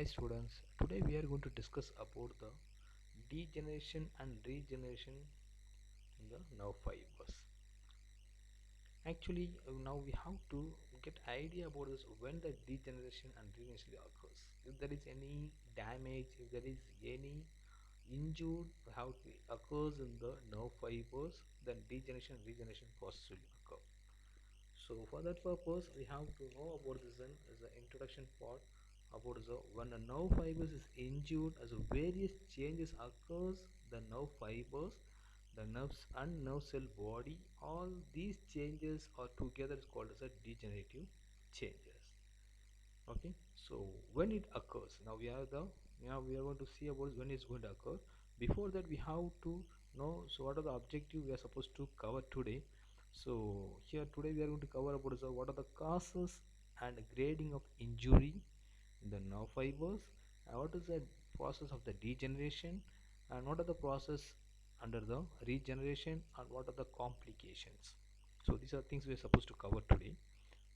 Hi students, today we are going to discuss about the degeneration and regeneration in the nerve fibers. Actually, now we have to get idea about this when the degeneration and regeneration occurs. If there is any damage, if there is any injured how it occurs in the nerve fibers, then degeneration and regeneration process will occur. So for that purpose, we have to know about this then as the introduction part about the when a nerve fibers is injured as various changes occurs the nerve fibers, the nerves and nerve cell body. All these changes are together is called as a degenerative changes. Okay, so when it occurs, now we are going to see about when it's going to occur. Before that, we have to know so what are the objective we are supposed to cover today. So here today we are going to cover about what are the causes and grading of injury in the nerve fibers, and what is the process of the degeneration, and what are the process under the regeneration, and what are the complications. So these are things we are supposed to cover today.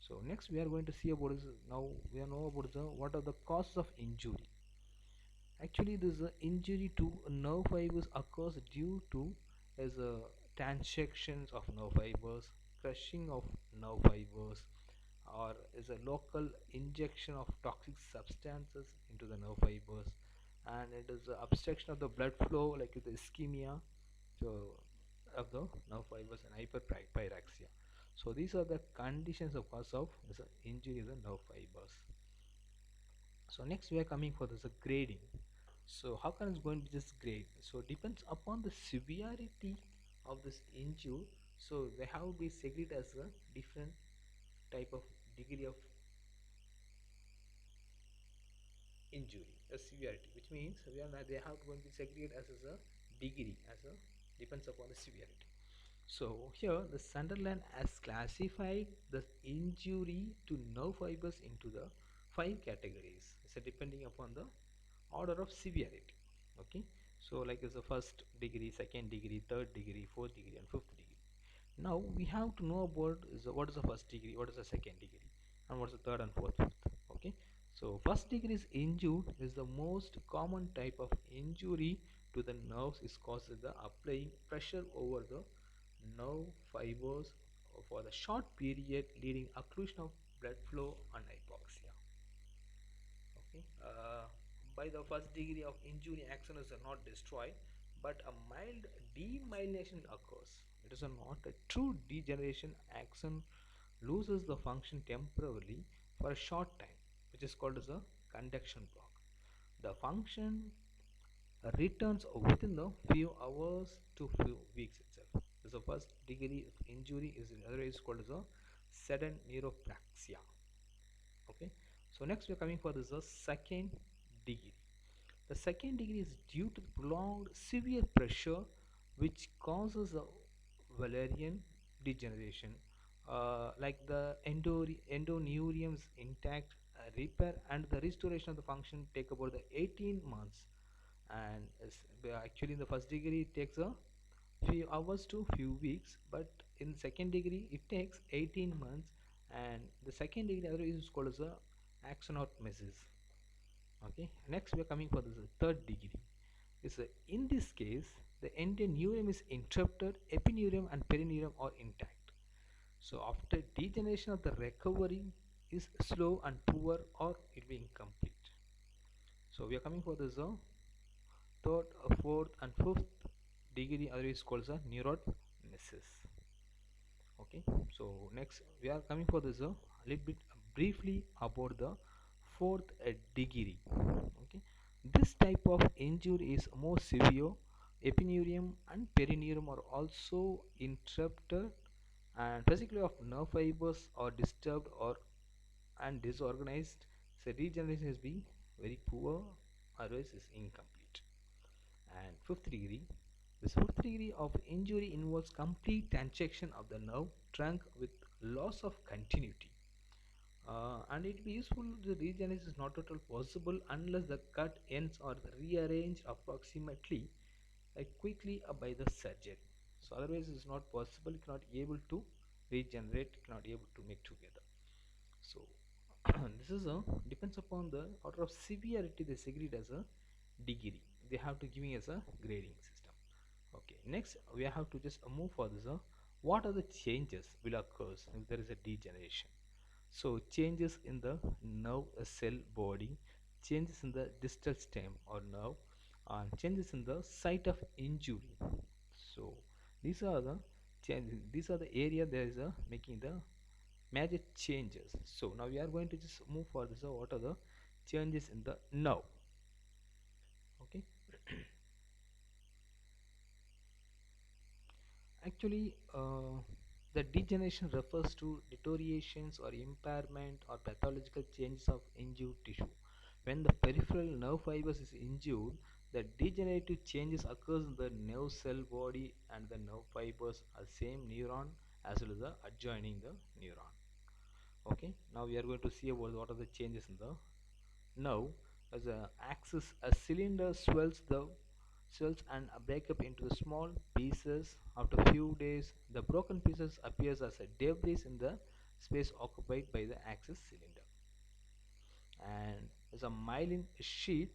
So next we are going to see about is now we know about the what are the causes of injury. Actually, this injury to nerve fibers occurs due to as a transections of nerve fibers, crushing of nerve fibers, or is a local injection of toxic substances into the nerve fibers, and it is a obstruction of the blood flow like with ischemia, so of the nerve fibers and hyperpyrexia. So these are the conditions of cause of this injury of the nerve fibers. So next we are coming for this grading. So how can it's going to this grade? So depends upon the severity of this injury. So they have to be segregated as a different type of degree of injury, a severity, which means we are not, they have going to be segregated as a degree, as a depends upon the severity. So here the Sunderland has classified the injury to nerve fibers into the 5 categories. So depending upon the order of severity. Okay. So like as the first degree, second degree, third degree, fourth degree, and fifth degree. Now we have to know about what is the first degree, what is the second degree, and what is the third and fourth, fifth. Okay. So first degree is injured is the most common type of injury to the nerves is caused by the applying pressure over the nerve fibers for the short period leading occlusion of blood flow and hypoxia. Okay. By the first degree of injury, axon is not destroyed, but a mild demyelination occurs. It is not a true degeneration. Axon loses the function temporarily for a short time, which is called as a conduction block. The function returns within the few hours to few weeks itself. So first degree of injury is otherwise called as a sudden neuropraxia. Okay. So next we are coming for this second degree. The second degree is due to prolonged severe pressure which causes a Valerian degeneration, like the endoneuriums intact, repair and the restoration of the function take about the 18 months, and actually in the first degree it takes a few hours to few weeks, but in second degree it takes 18 months, and the second degree otherwise is called as a axonotmesis. Okay, next we are coming for this third degree. Is in this case the endoneurium is interrupted, epineurium and perineurium are intact. So after degeneration of the recovery is slow and poor or it will be incomplete. So we are coming for this third, fourth and fifth degree otherwise called as a neurogenesis. Okay, so next we are coming for this a little bit briefly about the fourth degree. Okay, this type of injury is more severe. Epineurium and perineurium are also interrupted, and basically of nerve fibers are disturbed or and disorganized. So regeneration is being very poor, otherwise is incomplete. And fifth degree, this fifth degree of injury involves complete transection of the nerve trunk with loss of continuity. And it will be useful, the regeneration is not at all possible unless the cut ends are rearranged approximately quickly by the surgeon. So otherwise it is not possible, you cannot able to regenerate, cannot able to make together. So This is a depends upon the order of severity they segregate as a degree. They have to giving as a grading system. Okay, next we have to just move for this. What are the changes will occur if there is a degeneration? So changes in the nerve cell body, changes in the distal stem or nerve, and changes in the site of injury. So these are the changes. These are the area there is a making the major changes. So now we are going to just move for this. What are the changes in the nerve? Okay. Actually, the degeneration refers to deteriorations or impairment or pathological changes of injured tissue. When the peripheral nerve fibers is injured, the degenerative changes occurs in the nerve cell body, and the nerve fibers are same neuron as well as the adjoining the neuron. Okay, now we are going to see about what are the changes in the nerve. As a axis, a cylinder swells and break up into the small pieces. After a few days, the broken pieces appears as a debris in the space occupied by the axis cylinder. And as a myelin sheath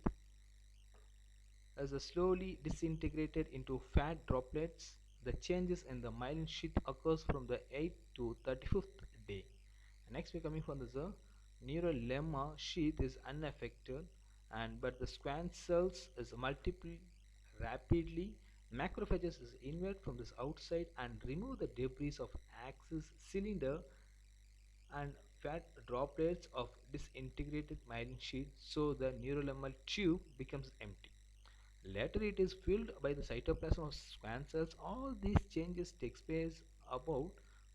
is slowly disintegrated into fat droplets. The changes in the myelin sheath occurs from the 8th to 35th day. Next, we're coming from this neural lemma sheath is unaffected, and but the squamous cells is multiply rapidly. Macrophages is invade from this outside and remove the debris of axis cylinder and fat droplets of disintegrated myelin sheath, so the neurolemmal tube becomes empty. Later it is filled by the cytoplasm of squamous cells. All these changes take place about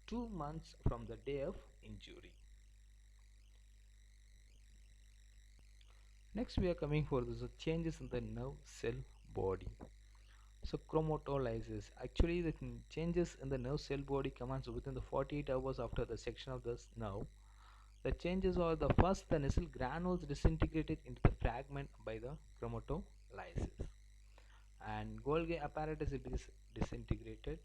2 months from the day of injury. Next we are coming for this changes in the nerve cell body. So chromatolysis. Actually the changes in the nerve cell body commence within the 48 hours after the section of the nerve. The changes are the first the nasal granules disintegrated into the fragment by the chromatolysis, and Golgi apparatus is disintegrated,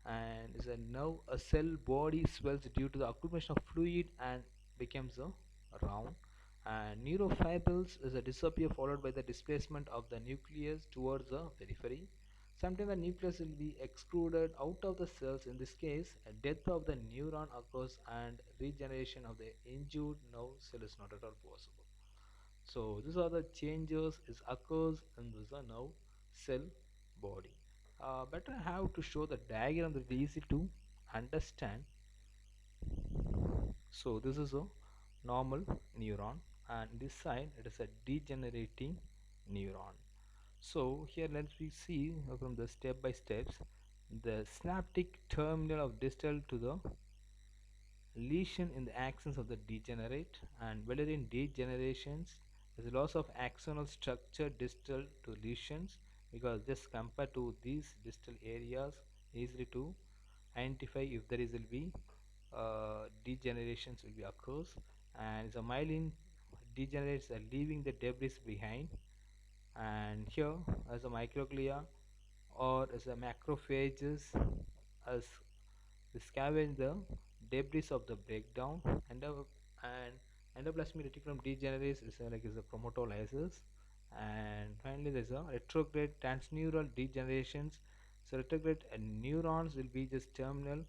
and is a nerve a cell body swells due to the accumulation of fluid and becomes a round, and neurofibrils is a disappear followed by the displacement of the nucleus towards the periphery. Sometimes the nucleus will be excluded out of the cells. In this case, a death of the neuron occurs and regeneration of the injured nerve cell is not at all possible. So these are the changes is occurs in this nerve cell body. Better have to show the diagram that is easy to understand. So this is a normal neuron, and this side it is a degenerating neuron. So here let's we see from the step by steps the synaptic terminal of distal to the lesion in the axons of the degenerate, and whether in degenerations is a loss of axonal structure distal to lesions, because just compared to these distal areas easily to identify if there is will be degenerations will be occurs, and the myelin degenerates are leaving the debris behind, and here as a microglia or as a macrophages as they scavenge the debris of the breakdown, and endoplasmic reticulum degenerates is like is a chromatolysis, and finally there is a retrograde transneural degenerations. So retrograde neurons will be just terminal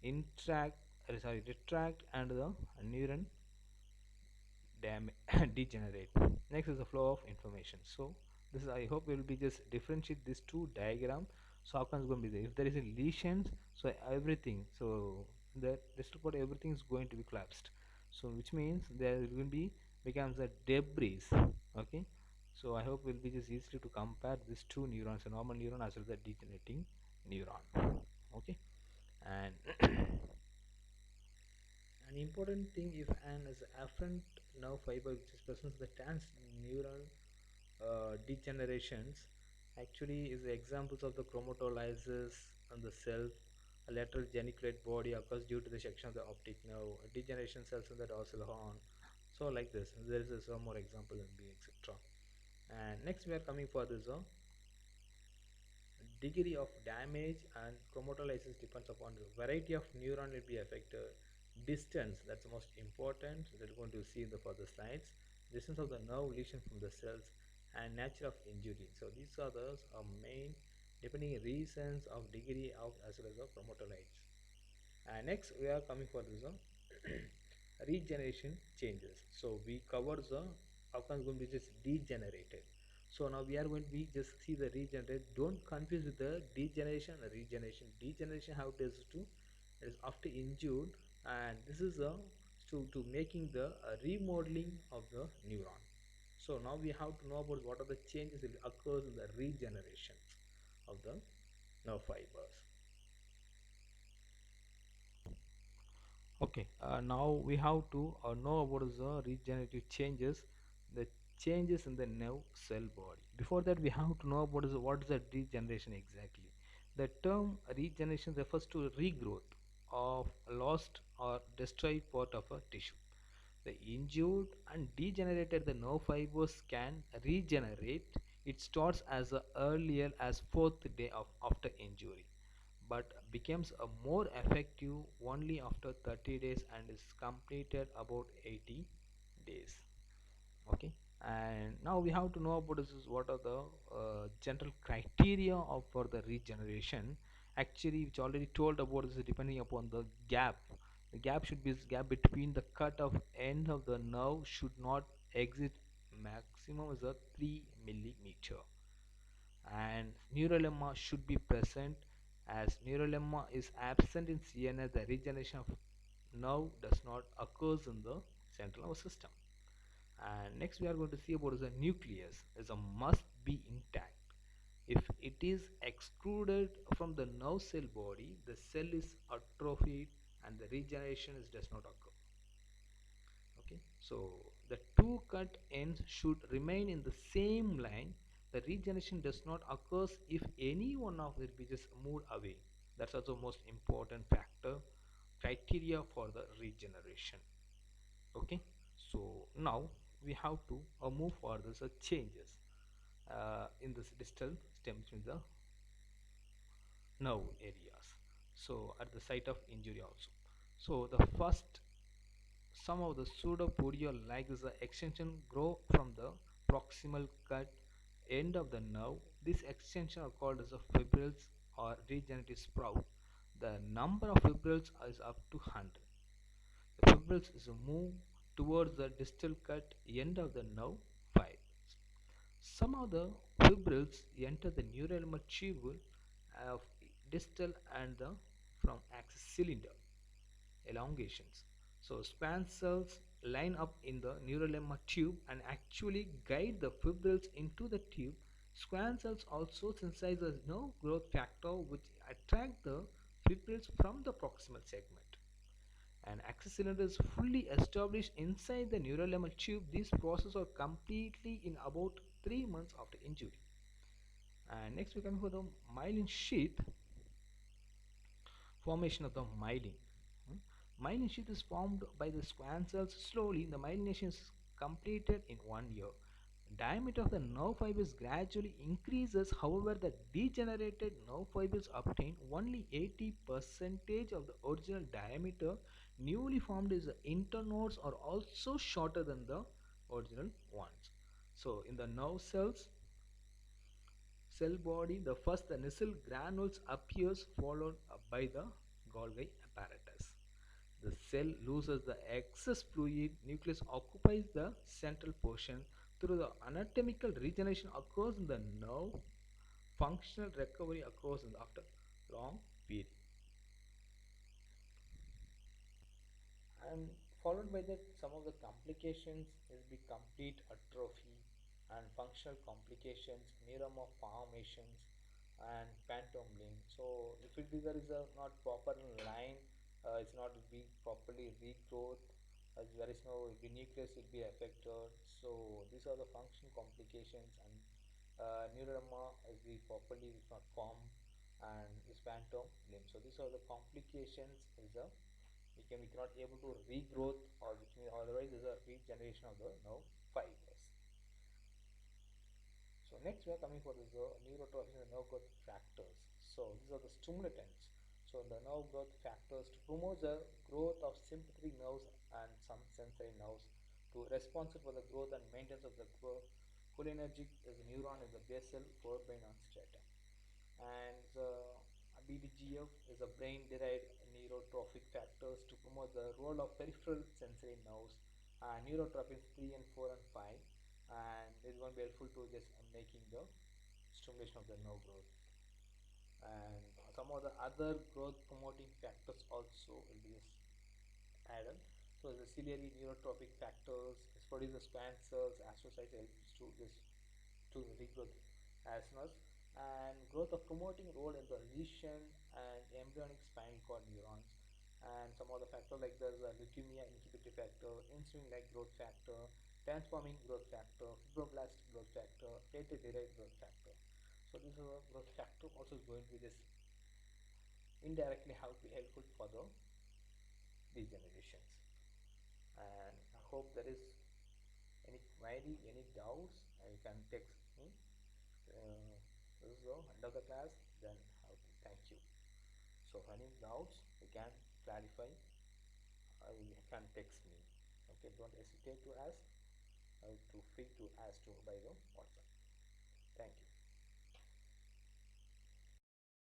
intract retract, and the neuron degenerate. Next is the flow of information. So this is, I hope we will be just differentiate these two diagram. So outcome is going to be there. If there is a lesions, so everything, so the rest report everything is going to be collapsed. So which means there will be becomes a debris. Okay. So I hope we'll be just easily to compare these two neurons, a normal neuron as well as the degenerating neuron. Okay. And an important thing if an is afferent nerve fiber which is present in the transneural degenerations actually is the examples of the chromatolysis on the cell. A lateral geniculate body occurs due to the section of the optic nerve, degeneration cells in the dorsal horn. So like this, there is some more example in B, etc. And next we are coming for this degree of damage, and chromatolysis depends upon the variety of neuron will be affected. Distance, that's the most important that we're going to see in the further slides. Distance of the nerve lesion from the cells and nature of injury. So these are the main depending reasons of degree of as well as the promoter rights. And next we are coming for this regeneration changes. So we cover the outcomes going to be just degenerated. So now we are going to be just see the regenerate. Don't confuse with the degeneration and regeneration. Degeneration how it is to it is after injured, and this is to making the remodeling of the neuron. So now we have to know about what are the changes that occurs in the regeneration of the nerve fibers. Okay, now we have to know about the regenerative changes, the changes in the nerve cell body. Before that, we have to know about what is the regeneration exactly. The term regeneration refers to regrowth of lost or destroyed part of a tissue. The injured and degenerated the nerve fibers can regenerate. It starts as earlier as fourth day of after injury, but becomes a more effective only after 30 days and is completed about 80 days. Okay, and now we have to know about this is what are the general criteria of for the regeneration. Actually, which already told about this is depending upon the gap. The gap should be this gap between the cut of end of the nerve should not exit maximum is a 3 millimeter, and neurolemma should be present. As neurolemma is absent in CNS, the regeneration of nerve does not occurs in the central nervous system. And next we are going to see about is the nucleus is a must be intact. If it is excluded from the nerve cell body, the cell is atrophied and the regeneration does not occur. Okay, so the two cut ends should remain in the same line. The regeneration does not occur if any one of it be just moved away. That's also most important factor criteria for the regeneration. Okay, so now we have to move for this changes in this distal stem in the nerve areas, so at the site of injury also. So the first, some of the pseudopodial like the extension grow from the proximal cut end of the nerve. This extension are called as the fibrils or regenerative sprout. The number of fibrils is up to 100. The fibrils is a move towards the distal cut end of the nerve fibers. Some of the fibrils enter the neural tube of distal and the from axis cylinder elongations. So span cells line up in the neurolemma tube and actually guide the fibrils into the tube. Squam cells also synthesize a nerve growth factor which attract the fibrils from the proximal segment. An axis cylinder is fully established inside the neurolemma tube. These processes are completely in about 3 months after injury. And next we come for the myelin sheath, formation of the myelin. Hmm. Myelin sheath is formed by the squam cells slowly. The myelination is completed in 1 year. Diameter of the nerve fibers gradually increases. However, the degenerated nerve fibers obtain only 80% of the original diameter. Newly formed is the internodes are also shorter than the original ones. So in the nerve cells cell body, the first the nasal granules appears followed by the Golgi apparatus. The cell loses the excess fluid, nucleus occupies the central portion. Through the anatomical regeneration occurs in the nerve, functional recovery occurs in the after long period. And followed by that, some of the complications is the complete atrophy and functional complications, neuroma formations, and phantom limb. So if it is, there is a not proper line, it's not be properly regrowth, there is no, the nucleus will be affected. So these are the functional complications, and neuroma is the properly is not formed, and is phantom limb. So these are the complications is a we cannot able to regrowth, or which means otherwise is a regeneration of the nerve fibers. So next we are coming for this neurotrophic and nerve growth factors. So these are the stimulants. So the nerve growth factors to promote the growth of sympathetic nerves and some sensory nerves to responsible for the growth and maintenance of the cholinergic is a neuron in the basal forebrain stratum. And the BDGF is a brain-derived neurotrophic factors to promote the role of peripheral sensory nerves, neurotropins 3 and 4 and 5, and it's going to be helpful to just making the stimulation of the nerve growth. And some of the other growth promoting factors also will be added. So the ciliary neurotropic factors produce the span cells, astrocytes helps to this to regrowth as well, and growth of promoting role in the lesion and embryonic spinal cord neurons, and some other factor like there's a leukemia inhibitory factor, insulin-like growth factor, transforming growth factor, fibroblast growth factor, platelet derived growth factor. So this is a growth factor also is going to be this indirectly how to be helpful for the degenerations. And I hope there is any query, any doubts, you can text me. This is the end of the class. Then how to thank you. So any doubts you can clarify. You can text me. Okay, don't hesitate to ask. To free to ask to by the WhatsApp. Thank you.